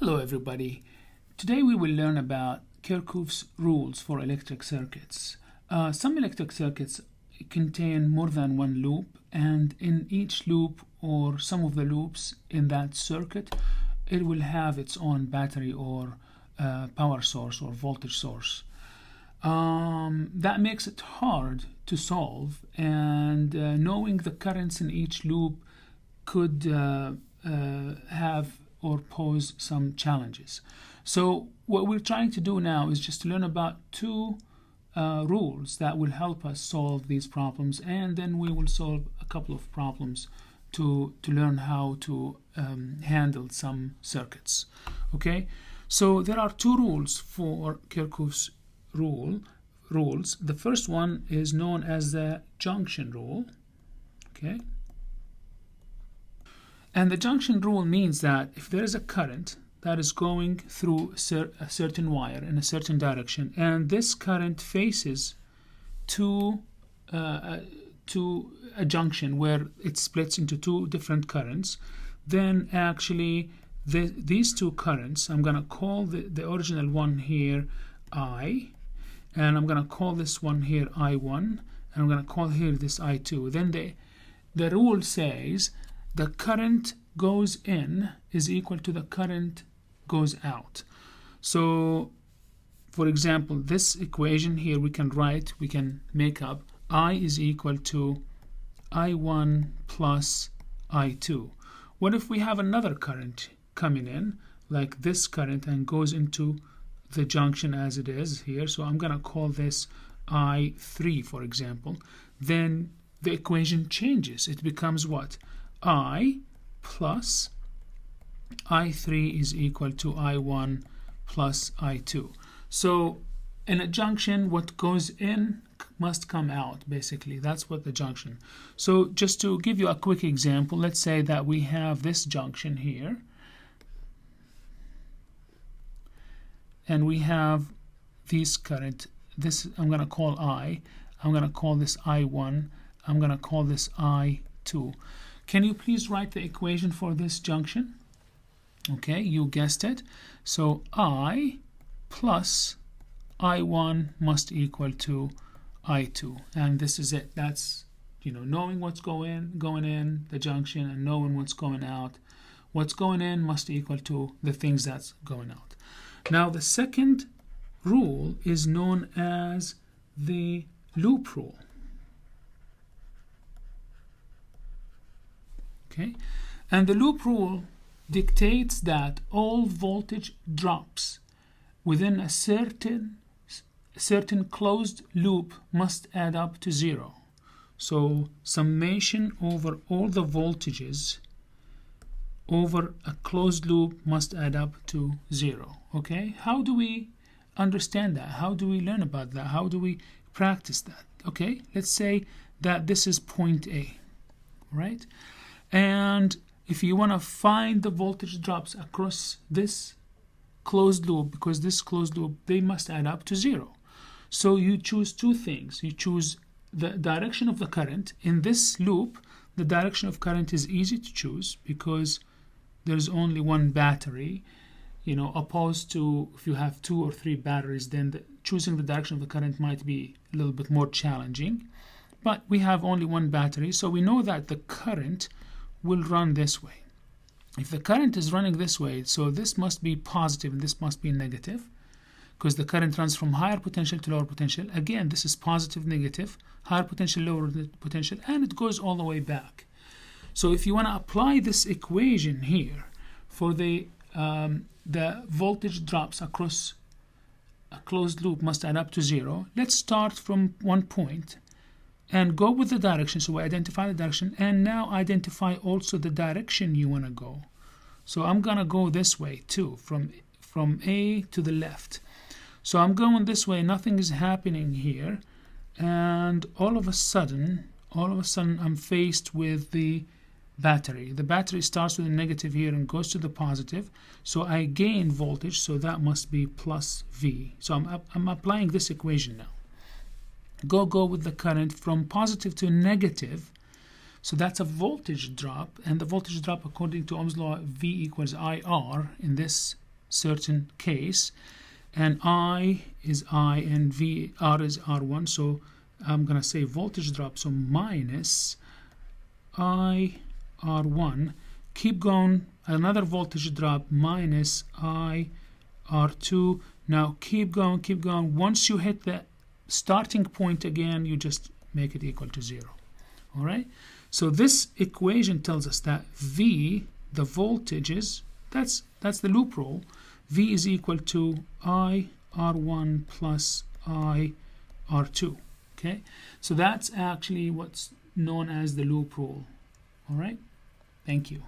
Hello everybody. Today we will learn about Kirchhoff's rules for electric circuits. Some electric circuits contain more than one loop, and in each loop or some of the loops in that circuit it will have its own battery or power source or voltage source. That makes it hard to solve, and knowing the currents in each loop could have or pose some challenges. So what we're trying to do now is just to learn about two rules that will help us solve these problems, and then we will solve a couple of problems to learn how to handle some circuits. Okay, so there are two rules for Kirchhoff's rules. The first one is known as the junction rule. Okay, and the junction rule means that if there is a current that is going through a certain wire in a certain direction, and this current faces to a junction where it splits into two different currents, then actually these two currents, I'm going to call the original one here I, and I'm going to call this one here I1, and I'm going to call here this I2. Then the rule says the current goes in is equal to the current goes out. So for example, this equation here we can make up I is equal to I1 plus I2. What if we have another current coming in like this current and goes into the junction as it is here? So I'm going to call this I3, for example. Then the equation changes. It becomes what? I plus I3 is equal to I1 plus I2. So in a junction, what goes in must come out, basically. That's what the junction. So just to give you a quick example, let's say that we have this junction here, and we have this current. This I'm going to call I. I'm going to call this I1. I'm going to call this I2. Can you please write the equation for this junction? Okay, you guessed it. So I plus I1 must equal to I2, and this is it. That's, knowing what's going in the junction and knowing what's going out. What's going in must equal to the things that's going out. Now the second rule is known as the loop rule. Okay, and the loop rule dictates that all voltage drops within a certain closed loop must add up to zero. So summation over all the voltages over a closed loop must add up to zero. Okay, how do we understand that? How do we learn about that? How do we practice that? Okay, let's say that this is point A, right? And if you want to find the voltage drops across this closed loop, because this closed loop, they must add up to zero. So you choose two things. You choose the direction of the current. In this loop, the direction of current is easy to choose because there's only one battery, opposed to if you have two or three batteries, then choosing the direction of the current might be a little bit more challenging. But we have only one battery, so we know that the current will run this way. If the current is running this way, so this must be positive and this must be negative, because the current runs from higher potential to lower potential. Again, this is positive, negative, higher potential, lower potential, and it goes all the way back. So if you want to apply this equation here for the voltage drops across a closed loop must add up to zero, let's start from one point and go with the direction. So we identify the direction, and now identify also the direction you want to go. So I'm going to go this way too, from A to the left. So I'm going this way, nothing is happening here, and all of a sudden I'm faced with the battery. The battery starts with a negative here and goes to the positive, so I gain voltage, so that must be plus V. So I'm applying this equation now. Go with the current from positive to negative. So that's a voltage drop, and the voltage drop according to Ohm's law, V equals IR in this certain case, and I is I and R is R1, so I'm gonna say voltage drop, so minus I R1, keep going, another voltage drop, minus I R2. Now keep going. Once you hit the starting point again, you just make it equal to 0. All right, so this equation tells us that V, the voltages, that's the loop rule, V is equal to I R1 plus I R2. Okay, so that's actually what's known as the loop rule. All right, thank you.